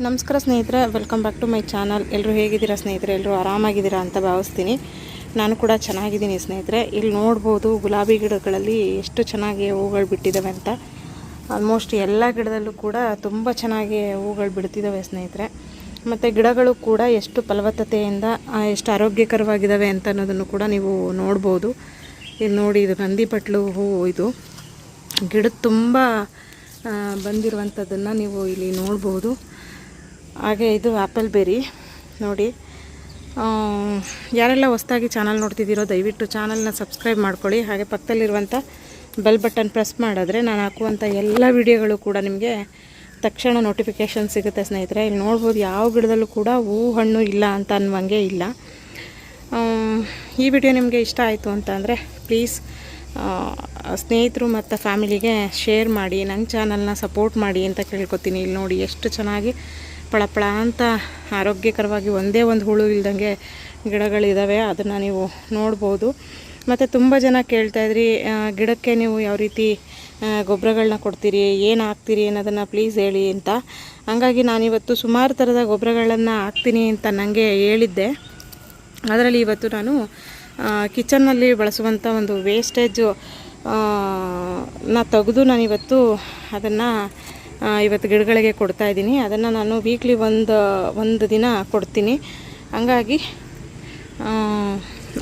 ನಮಸ್ಕಾರ ಸ್ನೇಹಿತರೆ, welcome back to my channel. ಎಲ್ಲರೂ ಹೇಗಿದ್ದೀರಾ ಸ್ನೇಹಿತರೆ? ಎಲ್ಲರೂ ಆರಾಮಾಗಿದ್ದೀರಾ ಅಂತ ಭಾವಿಸ್ತೀನಿ. ನಾನು ಕೂಡ ಚೆನ್ನಾಗಿದ್ದೀನಿ ಸ್ನೇಹಿತರೆ. ಇಲ್ಲಿ ನೋಡ್ಬೋದು ಗುಲಾಬಿ ಗಿಡಗಳಲ್ಲಿ ಎಷ್ಟು ಚೆನ್ನಾಗಿ ಹೂಗಳು ಬಿಟ್ಟಿದ್ದಾವೆ ಅಂತ. ಆಲ್ಮೋಸ್ಟ್ ಎಲ್ಲ ಗಿಡದಲ್ಲೂ ಕೂಡ ತುಂಬ ಚೆನ್ನಾಗಿ ಹೂಗಳು ಬಿಡ್ತಿದ್ದಾವೆ ಸ್ನೇಹಿತರೆ. ಮತ್ತು ಗಿಡಗಳು ಕೂಡ ಎಷ್ಟು ಫಲವತ್ತತೆಯಿಂದ ಎಷ್ಟು ಆರೋಗ್ಯಕರವಾಗಿದ್ದಾವೆ ಅಂತ ಅನ್ನೋದನ್ನು ಕೂಡ ನೀವು ನೋಡ್ಬೋದು. ಇದು ನೋಡಿ, ಇದು ನಂದಿ ಬಟ್ಲು ಹೂವು. ಇದು ಗಿಡದ ತುಂಬ ಬಂದಿರುವಂಥದ್ದನ್ನು ನೀವು ಇಲ್ಲಿ ನೋಡ್ಬೋದು. ಹಾಗೆ ಇದು ಆ್ಯಪಲ್ ಬೆರಿ ನೋಡಿ. ಯಾರೆಲ್ಲ ಹೊಸದಾಗಿ ಚಾನಲ್ ನೋಡ್ತಿದ್ದೀರೋ ದಯವಿಟ್ಟು ಚಾನಲ್ನ ಸಬ್ಸ್ಕ್ರೈಬ್ ಮಾಡ್ಕೊಳ್ಳಿ. ಹಾಗೆ ಪಕ್ಕದಲ್ಲಿರುವಂಥ ಬೆಲ್ ಬಟನ್ ಪ್ರೆಸ್ ಮಾಡಿದ್ರೆ ನಾನು ಹಾಕುವಂಥ ಎಲ್ಲ ವಿಡಿಯೋಗಳು ಕೂಡ ನಿಮಗೆ ತಕ್ಷಣ ನೋಟಿಫಿಕೇಷನ್ ಸಿಗುತ್ತೆ ಸ್ನೇಹಿತರೆ. ಇಲ್ಲಿ ನೋಡ್ಬೋದು, ಯಾವ ಗಿಡದಲ್ಲೂ ಕೂಡ ಹೂವು ಹಣ್ಣು ಇಲ್ಲ ಅಂತ ಅನ್ನುವಂಗೆ ಇಲ್ಲ. ಈ ವಿಡಿಯೋ ನಿಮಗೆ ಇಷ್ಟ ಆಯಿತು ಅಂತ ಅಂದರೆ ಪ್ಲೀಸ್ ಸ್ನೇಹಿತರು ಮತ್ತು ಫ್ಯಾಮಿಲಿಗೆ ಶೇರ್ ಮಾಡಿ, ನನ್ನ ಚಾನಲ್ನ ಸಪೋರ್ಟ್ ಮಾಡಿ ಅಂತ ಕೇಳ್ಕೊತೀನಿ. ಇಲ್ಲಿ ನೋಡಿ ಎಷ್ಟು ಚೆನ್ನಾಗಿ ಪಳಪಳ ಅಂತ ಆರೋಗ್ಯಕರವಾಗಿ ಒಂದೇ ಒಂದು ಹುಳು ಇಲ್ದಂಗೆ ಗಿಡಗಳಿದ್ದಾವೆ. ಅದನ್ನು ನೀವು ನೋಡ್ಬೋದು. ಮತ್ತು ತುಂಬ ಜನ ಕೇಳ್ತಾಯಿದ್ರಿ, ಗಿಡಕ್ಕೆ ನೀವು ಯಾವ ರೀತಿ ಗೊಬ್ಬರಗಳನ್ನ ಕೊಡ್ತೀರಿ, ಏನು ಹಾಕ್ತೀರಿ ಅನ್ನೋದನ್ನು ಪ್ಲೀಸ್ ಹೇಳಿ ಅಂತ. ಹಾಗಾಗಿ ನಾನಿವತ್ತು ಸುಮಾರು ಥರದ ಗೊಬ್ಬರಗಳನ್ನು ಹಾಕ್ತೀನಿ ಅಂತ ನನಗೆ ಹೇಳಿದ್ದೆ. ಅದರಲ್ಲಿ ಇವತ್ತು ನಾನು ಕಿಚನ್ನಲ್ಲಿ ಬಳಸುವಂಥ ಒಂದು ವೇಸ್ಟೇಜು ತೆಗೆದು ನಾನಿವತ್ತು ಅದನ್ನು ಇವತ್ತು ಗಿಡಗಳಿಗೆ ಕೊಡ್ತಾಯಿದ್ದೀನಿ. ಅದನ್ನು ನಾನು ವೀಕ್ಲಿ ಒಂದು ದಿನ ಕೊಡ್ತೀನಿ. ಹಂಗಾಗಿ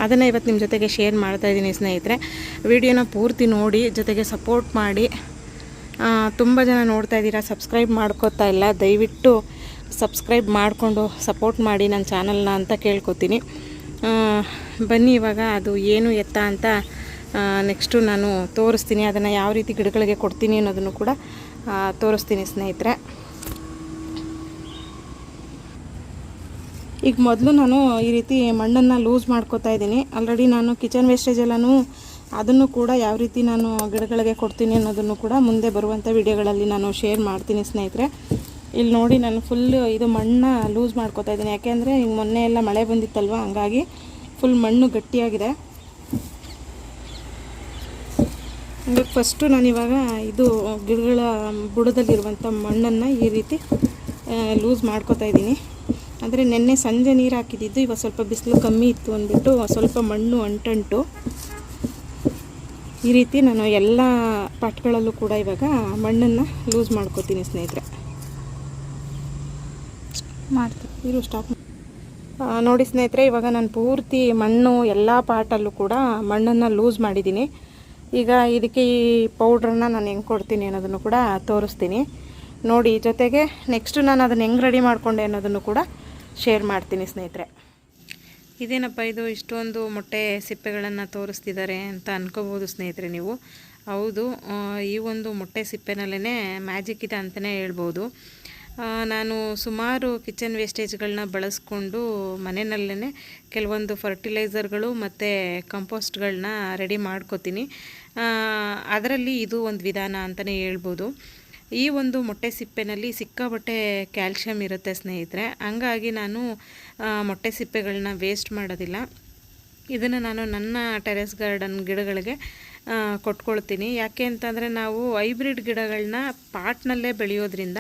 ಅದನ್ನು ಇವತ್ತು ನಿಮ್ಮ ಜೊತೆಗೆ ಶೇರ್ ಮಾಡ್ತಾಯಿದ್ದೀನಿ ಸ್ನೇಹಿತರೆ. ವಿಡಿಯೋನ ಪೂರ್ತಿ ನೋಡಿ, ಜೊತೆಗೆ ಸಪೋರ್ಟ್ ಮಾಡಿ. ತುಂಬ ಜನ ನೋಡ್ತಾ ಇದ್ದೀರಾ, ಸಬ್ಸ್ಕ್ರೈಬ್ ಮಾಡ್ಕೋತಾ ಇಲ್ಲ. ದಯವಿಟ್ಟು ಸಬ್ಸ್ಕ್ರೈಬ್ ಮಾಡಿಕೊಂಡು ಸಪೋರ್ಟ್ ಮಾಡಿ ನನ್ನ ಚಾನಲ್ನ ಅಂತ ಕೇಳ್ಕೊತೀನಿ. ಬನ್ನಿ, ಇವಾಗ ಅದು ಏನು ಎತ್ತ ಅಂತ ನೆಕ್ಸ್ಟು ನಾನು ತೋರಿಸ್ತೀನಿ. ಅದನ್ನು ಯಾವ ರೀತಿ ಗಿಡಗಳಿಗೆ ಕೊಡ್ತೀನಿ ಅನ್ನೋದನ್ನು ಕೂಡ ತೋರಿಸ್ತೀನಿ ಸ್ನೇಹಿತರೆ. ಈಗ ಮೊದಲು ನಾನು ಈ ರೀತಿ ಮಣ್ಣನ್ನು ಲೂಸ್ ಮಾಡ್ಕೋತಾ ಇದ್ದೀನಿ. ಆಲ್ರೆಡಿ ನಾನು ಕಿಚನ್ ವೇಸ್ಟೇಜ್ ಎಲ್ಲನೂ ಅದನ್ನು ಕೂಡ ಯಾವ ರೀತಿ ನಾನು ಗಿಡಗಳಿಗೆ ಕೊಡ್ತೀನಿ ಅನ್ನೋದನ್ನು ಕೂಡ ಮುಂದೆ ಬರುವಂಥ ವಿಡಿಯೋಗಳಲ್ಲಿ ನಾನು ಶೇರ್ ಮಾಡ್ತೀನಿ ಸ್ನೇಹಿತರೆ. ಇಲ್ಲಿ ನೋಡಿ, ನಾನು ಫುಲ್ಲು ಇದು ಮಣ್ಣು ಲೂಸ್ ಮಾಡ್ಕೋತಾ ಇದ್ದೀನಿ. ಯಾಕೆಂದರೆ ಈಗ ಮೊನ್ನೆ ಎಲ್ಲ ಮಳೆ ಬಂದಿತ್ತಲ್ವ, ಹಂಗಾಗಿ ಫುಲ್ ಮಣ್ಣು ಗಟ್ಟಿಯಾಗಿದೆ. ಹಂಗಾಗಿ ಫಸ್ಟು ನಾನಿವಾಗ ಇದು ಗಿಡಗಳ ಬುಡದಲ್ಲಿರುವಂಥ ಮಣ್ಣನ್ನು ಈ ರೀತಿ ಲೂಸ್ ಮಾಡ್ಕೋತಾ ಇದ್ದೀನಿ. ಅಂದರೆ ನೆನ್ನೆ ಸಂಜೆ ನೀರು ಹಾಕಿದ್ದು, ಇವಾಗ ಸ್ವಲ್ಪ ಬಿಸಿಲು ಕಮ್ಮಿ ಇತ್ತು ಅಂದ್ಬಿಟ್ಟು ಸ್ವಲ್ಪ ಮಣ್ಣು ಅಂಟಂಟು. ಈ ರೀತಿ ನಾನು ಎಲ್ಲ ಪಾಟ್ಗಳಲ್ಲೂ ಕೂಡ ಇವಾಗ ಮಣ್ಣನ್ನು ಲೂಸ್ ಮಾಡ್ಕೋತೀನಿ ಸ್ನೇಹಿತರೆ. ಇರು ಸ್ಟಾಪ್ ನೋಡಿ ಸ್ನೇಹಿತರೆ. ಇವಾಗ ನಾನು ಪೂರ್ತಿ ಮಣ್ಣು ಎಲ್ಲ ಪಾಟಲ್ಲೂ ಕೂಡ ಮಣ್ಣನ್ನು ಲೂಸ್ ಮಾಡಿದ್ದೀನಿ. ಈಗ ಇದಕ್ಕೆ ಈ ಪೌಡ್ರನ್ನ ನಾನು ಹೆಂಗೆ ಕೊಡ್ತೀನಿ ಅನ್ನೋದನ್ನು ಕೂಡ ತೋರಿಸ್ತೀನಿ ನೋಡಿ. ಜೊತೆಗೆ ನೆಕ್ಸ್ಟು ನಾನು ಅದನ್ನು ಹೆಂಗೆ ರೆಡಿ ಮಾಡಿಕೊಂಡೆ ಅನ್ನೋದನ್ನು ಕೂಡ ಶೇರ್ ಮಾಡ್ತೀನಿ ಸ್ನೇಹಿತರೆ. ಇದೇನಪ್ಪ ಇದು ಇಷ್ಟೊಂದು ಮೊಟ್ಟೆ ಸಿಪ್ಪೆಗಳನ್ನು ತೋರಿಸ್ತಿದ್ದಾರೆ ಅಂತ ಅನ್ಕೋಬೋದು ಸ್ನೇಹಿತರೆ ನೀವು. ಹೌದು, ಈ ಒಂದು ಮೊಟ್ಟೆ ಸಿಪ್ಪೆನಲ್ಲೇ ಮ್ಯಾಜಿಕ್ ಇದೆ ಅಂತಲೇ ಹೇಳ್ಬೋದು. ನಾನು ಸುಮಾರು ಕಿಚನ್ ವೇಸ್ಟೇಜ್ಗಳನ್ನ ಬಳಸ್ಕೊಂಡು ಮನೆಯಲ್ಲೇ ಕೆಲವೊಂದು ಫರ್ಟಿಲೈಸರ್ಗಳು ಮತ್ತು ಕಂಪೋಸ್ಟ್ಗಳನ್ನ ರೆಡಿ ಮಾಡ್ಕೋತೀನಿ. ಅದರಲ್ಲಿ ಇದು ಒಂದು ವಿಧಾನ ಅಂತಲೇ ಹೇಳ್ಬೋದು. ಈ ಒಂದು ಮೊಟ್ಟೆ ಸಿಪ್ಪೆನಲ್ಲಿ ಸಿಕ್ಕಾಪಟ್ಟೆ ಕ್ಯಾಲ್ಶಿಯಂ ಇರುತ್ತೆ ಸ್ನೇಹಿತರೆ. ಹಂಗಾಗಿ ನಾನು ಮೊಟ್ಟೆ ಸಿಪ್ಪೆಗಳನ್ನ ವೇಸ್ಟ್ ಮಾಡೋದಿಲ್ಲ. ಇದನ್ನು ನಾನು ನನ್ನ ಟೆರೆಸ್ ಗಾರ್ಡನ್ ಗಿಡಗಳಿಗೆ ಕೊಟ್ಕೊಳ್ತೀನಿ. ಯಾಕೆ ಅಂತಂದರೆ ನಾವು ಹೈಬ್ರಿಡ್ ಗಿಡಗಳನ್ನ ಪಾಟ್ನಲ್ಲೇ ಬೆಳೆಯೋದ್ರಿಂದ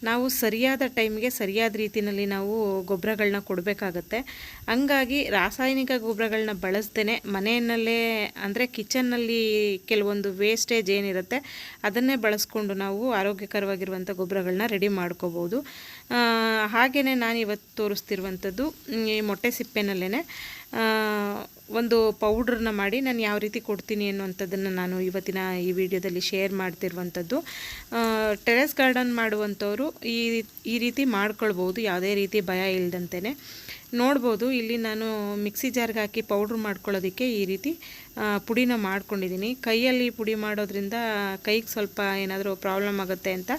ನಾವು ಸರಿಯಾದ ಟೈಮ್ಗೆ ಸರಿಯಾದ ರೀತಿಯಲ್ಲಿ ನಾವು ಗೊಬ್ಬರಗಳನ್ನ ಕೊಡಬೇಕಾಗತ್ತೆ. ಹಂಗಾಗಿ ರಾಸಾಯನಿಕ ಗೊಬ್ಬರಗಳನ್ನ ಬಳಸ್ದೇ ಮನೆಯಲ್ಲೇ ಅಂದರೆ ಕಿಚನ್ನಲ್ಲಿ ಕೆಲವೊಂದು ವೇಸ್ಟೇಜ್ ಏನಿರುತ್ತೆ ಅದನ್ನೇ ಬಳಸ್ಕೊಂಡು ನಾವು ಆರೋಗ್ಯಕರವಾಗಿರುವಂಥ ಗೊಬ್ಬರಗಳನ್ನ ರೆಡಿ ಮಾಡ್ಕೋಬೋದು. ಹಾಗೆಯೇ ನಾನು ಇವತ್ತು ತೋರಿಸ್ತಿರುವಂಥದ್ದು ಈ ಮೊಟ್ಟೆ ಸಿಪ್ಪೆನಲ್ಲೇ ಒಂದು ಪೌಡ್ರನ್ನ ಮಾಡಿ ನಾನು ಯಾವ ರೀತಿ ಕೊಡ್ತೀನಿ ಅನ್ನುವಂಥದ್ದನ್ನು ನಾನು ಇವತ್ತಿನ ಈ ವಿಡಿಯೋದಲ್ಲಿ ಶೇರ್ ಮಾಡ್ತಿರುವಂಥದ್ದು. ಟೆರೆಸ್ ಗಾರ್ಡನ್ ಮಾಡುವಂಥವ್ರು ಈ ರೀತಿ ಮಾಡ್ಕೊಳ್ಬೋದು, ಯಾವುದೇ ರೀತಿ ಭಯ ಇಲ್ಲದಂತೆ. ನೋಡ್ಬೋದು, ಇಲ್ಲಿ ನಾನು ಮಿಕ್ಸಿ ಜಾರ್ಗೆ ಹಾಕಿ ಪೌಡ್ರ್ ಮಾಡ್ಕೊಳ್ಳೋದಕ್ಕೆ ಈ ರೀತಿ ಪುಡಿನ ಮಾಡ್ಕೊಂಡಿದ್ದೀನಿ. ಕೈಯಲ್ಲಿ ಪುಡಿ ಮಾಡೋದ್ರಿಂದ ಕೈಗೆ ಸ್ವಲ್ಪ ಏನಾದರೂ ಪ್ರಾಬ್ಲಮ್ ಆಗುತ್ತೆ ಅಂತ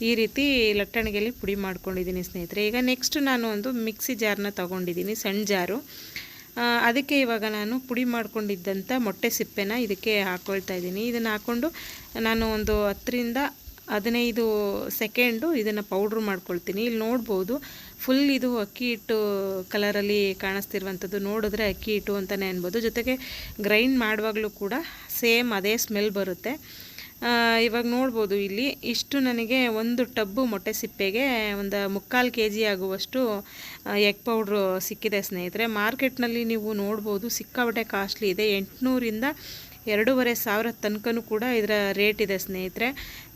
ಈ ರೀತಿ ಲಟ್ಟಣಿಗೆಯಲ್ಲಿ ಪುಡಿ ಮಾಡ್ಕೊಂಡಿದ್ದೀನಿ ಸ್ನೇಹಿತರೆ. ಈಗ ನೆಕ್ಸ್ಟ್ ನಾನು ಒಂದು ಮಿಕ್ಸಿ ಜಾರನ್ನ ತೊಗೊಂಡಿದ್ದೀನಿ, ಸಣ್ಣ ಜಾರು. ಅದಕ್ಕೆ ಇವಾಗ ನಾನು ಪುಡಿ ಮಾಡ್ಕೊಂಡಿದ್ದಂಥ ಮೊಟ್ಟೆ ಸಿಪ್ಪೆನ ಇದಕ್ಕೆ ಹಾಕ್ಕೊಳ್ತಾ ಇದ್ದೀನಿ. ಇದನ್ನು ಹಾಕ್ಕೊಂಡು ನಾನು ಒಂದು 10-15 ಸೆಕೆಂಡು ಇದನ್ನು ಪೌಡ್ರ್ ಮಾಡ್ಕೊಳ್ತೀನಿ. ಇಲ್ಲಿ ನೋಡ್ಬೋದು, ಫುಲ್ ಇದು ಅಕ್ಕಿ ಹಿಟ್ಟು ಕಲರಲ್ಲಿ ಕಾಣಿಸ್ತಿರುವಂಥದ್ದು. ನೋಡಿದ್ರೆ ಅಕ್ಕಿ ಹಿಟ್ಟು ಅಂತಲೇ ಅನ್ಬೋದು. ಜೊತೆಗೆ ಗ್ರೈಂಡ್ ಮಾಡುವಾಗಲೂ ಕೂಡ ಸೇಮ್ ಅದೇ ಸ್ಮೆಲ್ ಬರುತ್ತೆ. ಇವಾಗ ನೋಡ್ಬೋದು ಇಲ್ಲಿ ಇಷ್ಟು ನನಗೆ ಒಂದು ಟಬ್ಬು ಮೊಟ್ಟೆ ಸಿಪ್ಪೆಗೆ ಒಂದು 3/4 kg ಆಗುವಷ್ಟು ಎಗ್ ಪೌಡ್ರು ಸಿಕ್ಕಿದೆ ಸ್ನೇಹಿತರೆ. ಮಾರ್ಕೆಟ್ನಲ್ಲಿ ನೀವು ನೋಡ್ಬೋದು ಸಿಕ್ಕಾಪಟ್ಟೆ ಕಾಸ್ಟ್ಲಿ ಇದೆ. 800ರಿಂದ 2500 ತನಕನೂ ಕೂಡ ಇದರ ರೇಟ್ ಇದೆ ಸ್ನೇಹಿತರೆ.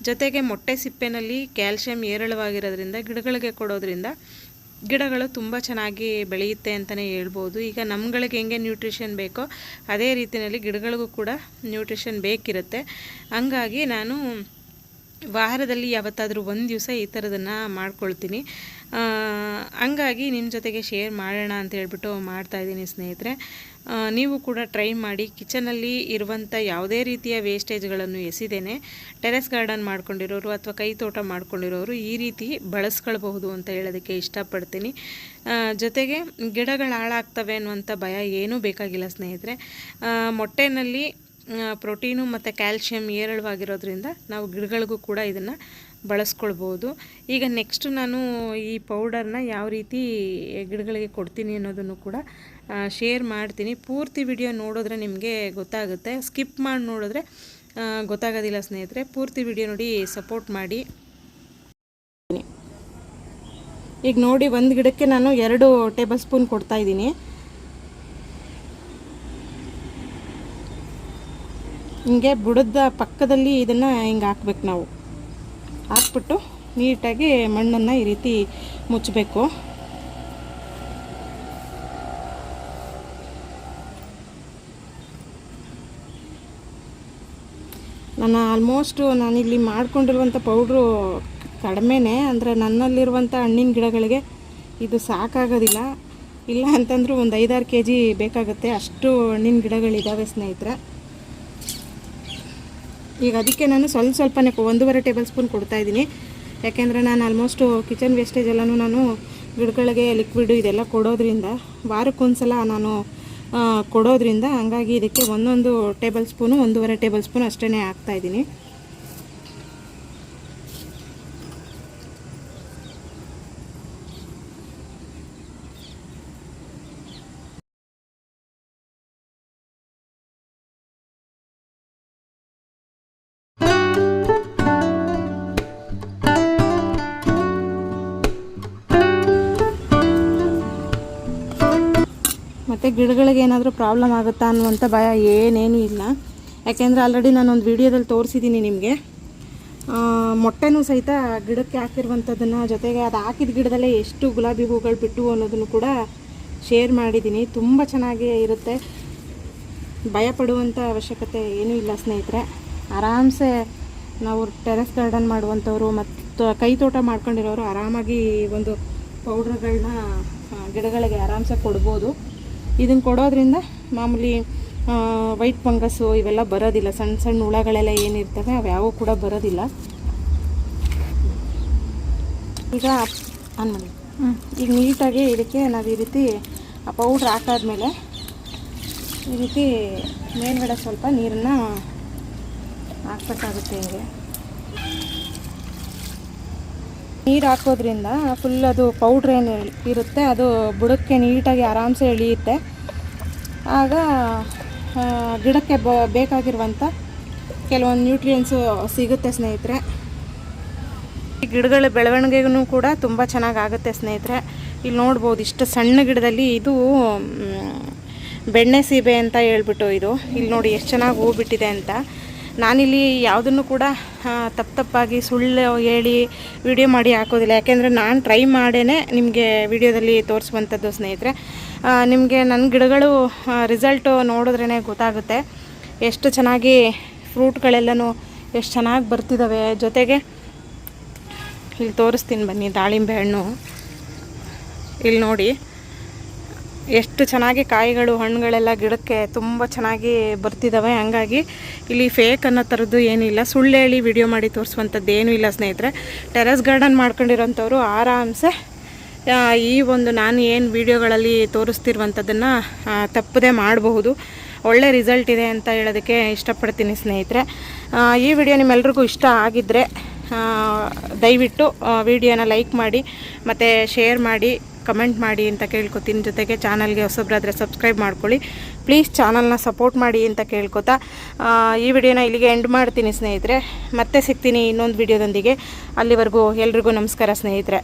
ಜೊತೆಗೆ ಮೊಟ್ಟೆ ಸಿಪ್ಪೆನಲ್ಲಿ ಕ್ಯಾಲ್ಶಿಯಂ ಹೇರಳವಾಗಿರೋದ್ರಿಂದ ಗಿಡಗಳಿಗೆ ಕೊಡೋದ್ರಿಂದ ಗಿಡಗಳು ತುಂಬ ಚೆನ್ನಾಗಿ ಬೆಳೆಯುತ್ತೆ ಅಂತಲೇ ಹೇಳ್ಬೋದು. ಈಗ ನಮ್ಗಳಿಗೆ ಹೆಂಗೆ ನ್ಯೂಟ್ರಿಷನ್ ಬೇಕೋ ಅದೇ ರೀತಿಯಲ್ಲಿ ಗಿಡಗಳಿಗೂ ಕೂಡ ನ್ಯೂಟ್ರಿಷನ್ ಬೇಕಿರುತ್ತೆ. ಹಂಗಾಗಿ ನಾನು ವಾರದಲ್ಲಿ ಯಾವತ್ತಾದರೂ ಒಂದು ದಿವಸ ಈ ಥರದನ್ನು ಮಾಡ್ಕೊಳ್ತೀನಿ. ಹಂಗಾಗಿ ನಿಮ್ಮ ಜೊತೆಗೆ ಶೇರ್ ಮಾಡೋಣ ಅಂತ ಹೇಳ್ಬಿಟ್ಟು ಮಾಡ್ತಾಯಿದ್ದೀನಿ ಸ್ನೇಹಿತರೆ. ನೀವು ಕೂಡ ಟ್ರೈ ಮಾಡಿ. ಕಿಚನಲ್ಲಿ ಇರುವಂಥ ಯಾವುದೇ ರೀತಿಯ ವೇಸ್ಟೇಜ್ಗಳನ್ನು ಎಸಿದೇನೆ ಟೆರೆಸ್ ಗಾರ್ಡನ್ ಮಾಡ್ಕೊಂಡಿರೋರು ಅಥವಾ ಕೈ ತೋಟ ಮಾಡ್ಕೊಂಡಿರೋರು ಈ ರೀತಿ ಬಳಸ್ಕೊಳ್ಬಹುದು ಅಂತ ಹೇಳೋದಕ್ಕೆ ಇಷ್ಟಪಡ್ತೀನಿ. ಜೊತೆಗೆ ಗಿಡಗಳು ಹಾಳಾಗ್ತವೆ ಅನ್ನುವಂಥ ಭಯ ಏನೂ ಬೇಕಾಗಿಲ್ಲ ಸ್ನೇಹಿತರೆ. ಮೊಟ್ಟೆನಲ್ಲಿ ಪ್ರೋಟೀನು ಮತ್ತು ಕ್ಯಾಲ್ಶಿಯಂ ಹೇರಳವಾಗಿರೋದ್ರಿಂದ ನಾವು ಗಿಡಗಳಿಗೂ ಕೂಡ ಇದನ್ನು ಬಳಸ್ಕೊಳ್ಬೋದು. ಈಗ ನೆಕ್ಸ್ಟು ನಾನು ಈ ಪೌಡರ್ನ ಯಾವ ರೀತಿ ಗಿಡಗಳಿಗೆ ಕೊಡ್ತೀನಿ ಅನ್ನೋದನ್ನು ಕೂಡ ಶೇರ್ ಮಾಡ್ತೀನಿ. ಪೂರ್ತಿ ವಿಡಿಯೋ ನೋಡಿದ್ರೆ ನಿಮಗೆ ಗೊತ್ತಾಗುತ್ತೆ. ಸ್ಕಿಪ್ ಮಾಡಿ ನೋಡಿದ್ರೆ ಗೊತ್ತಾಗೋದಿಲ್ಲ ಸ್ನೇಹಿತರೆ. ಪೂರ್ತಿ ವಿಡಿಯೋ ನೋಡಿ ಸಪೋರ್ಟ್ ಮಾಡಿ. ಈಗ ನೋಡಿ, ಒಂದು ಗಿಡಕ್ಕೆ ನಾನು 2 ಟೇಬಲ್ ಸ್ಪೂನ್ ಕೊಡ್ತಾಯಿದ್ದೀನಿ. ಹಿಂಗೆ ಬುಡದ ಪಕ್ಕದಲ್ಲಿ ಇದನ್ನು ಹಿಂಗೆ ಹಾಕ್ಬೇಕು. ನಾವು ಹಾಕ್ಬಿಟ್ಟು ನೀಟಾಗಿ ಮಣ್ಣನ್ನು ಈ ರೀತಿ ಮುಚ್ಚಬೇಕು. ನಾನಿಲ್ಲಿ ಮಾಡ್ಕೊಂಡಿರುವಂಥ ಪೌಡ್ರು ಕಡಿಮೆನೇ, ಅಂದರೆ ನನ್ನಲ್ಲಿರುವಂಥ ಹಣ್ಣಿನ ಗಿಡಗಳಿಗೆ ಇದು ಸಾಕಾಗೋದಿಲ್ಲ. ಇಲ್ಲ ಅಂತಂದರೂ ಒಂದು 5-6 kg ಬೇಕಾಗುತ್ತೆ, ಅಷ್ಟು ಹಣ್ಣಿನ ಗಿಡಗಳಿದ್ದಾವೆ ಸ್ನೇಹಿತರೆ. ಈಗ ಅದಕ್ಕೆ ನಾನು ಸ್ವಲ್ಪನೇ 1.5 ಟೇಬಲ್ ಸ್ಪೂನ್ ಕೊಡ್ತಾಯಿದ್ದೀನಿ. ಯಾಕೆಂದರೆ ನಾನು ಆಲ್ಮೋಸ್ಟು ಕಿಚನ್ ವೇಸ್ಟೇಜ್ ಎಲ್ಲನೂ ನಾನು ಗಿಡಗಳಿಗೆ ಲಿಕ್ವಿಡು ಇದೆಲ್ಲ ಕೊಡೋದ್ರಿಂದ, ವಾರಕ್ಕೊಂದ್ಸಲ ನಾನು ಕೊಡೋದ್ರಿಂದ, ಹಂಗಾಗಿ ಇದಕ್ಕೆ 1 ಟೇಬಲ್ ಸ್ಪೂನು 1.5 ಟೇಬಲ್ ಸ್ಪೂನ್ ಅಷ್ಟೇ ಹಾಕ್ತಾಯಿದ್ದೀನಿ. ಮತ್ತು ಗಿಡಗಳಿಗೆ ಏನಾದರೂ ಪ್ರಾಬ್ಲಮ್ ಆಗುತ್ತಾ ಅನ್ನುವಂಥ ಭಯ ಏನೇನೂ ಇಲ್ಲ. ಯಾಕೆಂದರೆ ಆಲ್ರೆಡಿ ನಾನೊಂದು ವೀಡಿಯೋದಲ್ಲಿ ತೋರಿಸಿದ್ದೀನಿ ನಿಮಗೆ. ಮೊಟ್ಟೆನೂ ಸಹಿತ ಗಿಡಕ್ಕೆ ಹಾಕಿರುವಂಥದ್ದನ್ನು, ಜೊತೆಗೆ ಅದು ಹಾಕಿದ ಗಿಡದಲ್ಲೇ ಎಷ್ಟು ಗುಲಾಬಿ ಹೂಗಳು ಬಿಟ್ಟು ಅನ್ನೋದನ್ನು ಕೂಡ ಶೇರ್ ಮಾಡಿದ್ದೀನಿ. ತುಂಬ ಚೆನ್ನಾಗೇ ಇರುತ್ತೆ. ಭಯ ಪಡುವಂಥ ಅವಶ್ಯಕತೆ ಏನೂ ಇಲ್ಲ ಸ್ನೇಹಿತರೆ. ಆರಾಮ್ಸೆ ನಾವು ಟೆರೆಸ್ ಗಾರ್ಡನ್ ಮಾಡುವಂಥವ್ರು ಮತ್ತು ಕೈ ತೋಟ ಮಾಡ್ಕೊಂಡಿರೋರು ಆರಾಮಾಗಿ ಒಂದು ಪೌಡ್ರ್ಗಳನ್ನ ಗಿಡಗಳಿಗೆ ಆರಾಮ್ಸೆ ಕೊಡ್ಬೋದು. ಇದನ್ನು ಕೊಡೋದ್ರಿಂದ ಮಾಮೂಲಿ ವೈಟ್ ಫಂಗಸ್ಸು ಇವೆಲ್ಲ ಬರೋದಿಲ್ಲ. ಸಣ್ಣ ಸಣ್ಣ ಹುಳಗಳೆಲ್ಲ ಏನಿರ್ತವೆ ಅವ್ಯಾವೂ ಕೂಡ ಬರೋದಿಲ್ಲ. ಈಗ ಆನ್ ಮಾಡಿ. ಈಗ ನೀಟಾಗಿ ಇದಕ್ಕೆ ನಾವು ಈ ರೀತಿ ಆ ಪೌಡ್ರ್ ಹಾಕಾದ್ಮೇಲೆ ಈ ರೀತಿ ಮೇಲ್ಗಡೆ ಸ್ವಲ್ಪ ನೀರನ್ನು ಹಾಕ್ಬೇಕಾಗುತ್ತೆ. ಹಿಂಗೆ ನೀರು ಹಾಕೋದ್ರಿಂದ ಫುಲ್ ಅದು ಪೌಡ್ರ್ ಏನು ಇರುತ್ತೆ ಅದು ಬುಡಕ್ಕೆ ನೀಟಾಗಿ ಆರಾಮ್ಸೆ ಎಳೆಯುತ್ತೆ. ಆಗ ಗಿಡಕ್ಕೆ ಬೇಕಾಗಿರುವಂಥ ಕೆಲವೊಂದು ನ್ಯೂಟ್ರಿಯೆಂಟ್ಸು ಸಿಗುತ್ತೆ ಸ್ನೇಹಿತರೆ. ಈ ಗಿಡಗಳ ಬೆಳವಣಿಗೆಗೂ ಕೂಡ ತುಂಬ ಚೆನ್ನಾಗಾಗುತ್ತೆ ಸ್ನೇಹಿತರೆ. ಇಲ್ಲಿ ನೋಡ್ಬೋದು, ಇಷ್ಟು ಸಣ್ಣ ಗಿಡದಲ್ಲಿ ಇದು ಬೆಣ್ಣೆ ಸೀಬೆ ಅಂತ ಹೇಳ್ಬಿಟ್ಟು ಇದು ಇಲ್ಲಿ ನೋಡಿ ಎಷ್ಟು ಚೆನ್ನಾಗಿ ಹೂ ಬಿಟ್ಟಿದೆ ಅಂತ. ನಾನಿಲ್ಲಿ ಯಾವುದನ್ನು ಕೂಡ ತಪ್ಪಾಗಿ ಸುಳ್ಳು ಹೇಳಿ ವಿಡಿಯೋ ಮಾಡಿ ಹಾಕೋದಿಲ್ಲ. ಯಾಕೆಂದರೆ ನಾನು ಟ್ರೈ ಮಾಡೇ ನಿಮಗೆ ವಿಡಿಯೋದಲ್ಲಿ ತೋರಿಸುವಂಥದ್ದು ಸ್ನೇಹಿತರೆ. ನಿಮಗೆ ನನ್ನ ಗಿಡಗಳು ರಿಸಲ್ಟು ನೋಡಿದ್ರೇ ಗೊತ್ತಾಗುತ್ತೆ ಎಷ್ಟು ಚೆನ್ನಾಗಿ ಫ್ರೂಟ್ಗಳೆಲ್ಲನೂ ಎಷ್ಟು ಚೆನ್ನಾಗಿ ಬರ್ತಿದ್ದಾವೆ. ಜೊತೆಗೆ ಇಲ್ಲಿ ತೋರಿಸ್ತೀನಿ ಬನ್ನಿ, ದಾಳಿಂಬೆ ಹಣ್ಣು ಇಲ್ಲಿ ನೋಡಿ ಎಷ್ಟು ಚೆನ್ನಾಗಿ ಕಾಯಿಗಳು ಹಣ್ಣುಗಳೆಲ್ಲ ಗಿಡಕ್ಕೆ ತುಂಬ ಚೆನ್ನಾಗಿ ಬರ್ತಿದ್ದಾವೆ. ಹಂಗಾಗಿ ಇಲ್ಲಿ ಫೇಕ್ ಅನ್ನೋ ಥರದ್ದು ಏನಿಲ್ಲ, ಸುಳ್ಳು ಹೇಳಿ ವಿಡಿಯೋ ಮಾಡಿ ತೋರಿಸುವಂಥದ್ದು ಏನೂ ಇಲ್ಲ ಸ್ನೇಹಿತರೆ. ಟೆರೆಸ್ ಗಾರ್ಡನ್ ಮಾಡ್ಕೊಂಡಿರೋಂಥವ್ರು ಆರಾಮ್ಸೆ ಈ ಒಂದು ನಾನು ಏನು ವಿಡಿಯೋಗಳಲ್ಲಿ ತೋರಿಸ್ತಿರುವಂಥದ್ದನ್ನು ತಪ್ಪದೇ ಮಾಡಬಹುದು. ಒಳ್ಳೆ ರಿಸಲ್ಟ್ ಇದೆ ಅಂತ ಹೇಳೋದಕ್ಕೆ ಇಷ್ಟಪಡ್ತೀನಿ ಸ್ನೇಹಿತರೆ. ಈ ವಿಡಿಯೋ ನಿಮ್ಮೆಲ್ರಿಗೂ ಇಷ್ಟ ಆಗಿದ್ದರೆ ದಯವಿಟ್ಟು ವಿಡಿಯೋನ ಲೈಕ್ ಮಾಡಿ ಮತ್ತು ಶೇರ್ ಮಾಡಿ, ಕಮೆಂಟ್ ಮಾಡಿ ಅಂತ ಕೇಳ್ಕೊತೀನಿ. ಜೊತೆಗೆ ಚಾನಲ್ಗೆ ಹೊಸಬ್ರಾದರೆ ಸಬ್ಸ್ಕ್ರೈಬ್ ಮಾಡ್ಕೊಳ್ಳಿ. ಪ್ಲೀಸ್ ಚಾನಲ್ನ ಸಪೋರ್ಟ್ ಮಾಡಿ ಅಂತ ಕೇಳ್ಕೊತಾ ಈ ವಿಡಿಯೋನ ಇಲ್ಲಿಗೆ ಎಂಡ್ ಮಾಡ್ತೀನಿ ಸ್ನೇಹಿತರೆ. ಮತ್ತೆ ಸಿಗ್ತೀನಿ ಇನ್ನೊಂದು ವಿಡಿಯೋದೊಂದಿಗೆ. ಅಲ್ಲಿವರೆಗೂ ಎಲ್ರಿಗೂ ನಮಸ್ಕಾರ ಸ್ನೇಹಿತರೆ.